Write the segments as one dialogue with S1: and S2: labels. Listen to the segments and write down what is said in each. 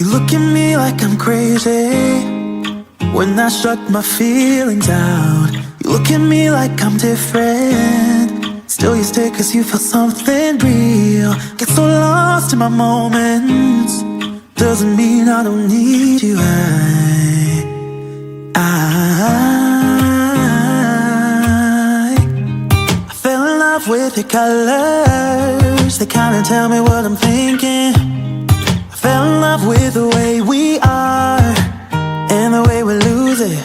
S1: look at me like I'm crazy when I shut my feelings out. You look at me like I'm different, still you stay cause you feel something real. Get so lost in my moments, doesn't mean I don't need you. I fell in love with your colors, they kinda tell me what I'm thinking. I fell in love with the way we are and the way we lose it.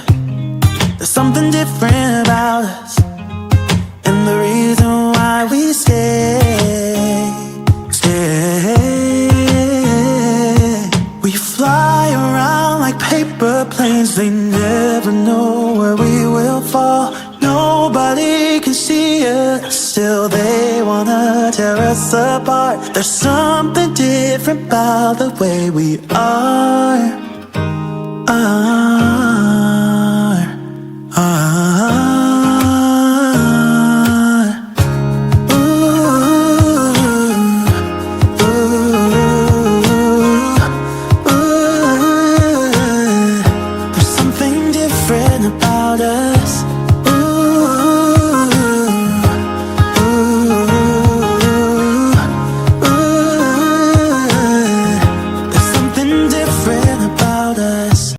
S1: There's something different about us, and the reason why we stay. We fly around like paper planes, they never know where we will fall. Nobody can see us, still they wanna tear us apart. There's something different about the way we are.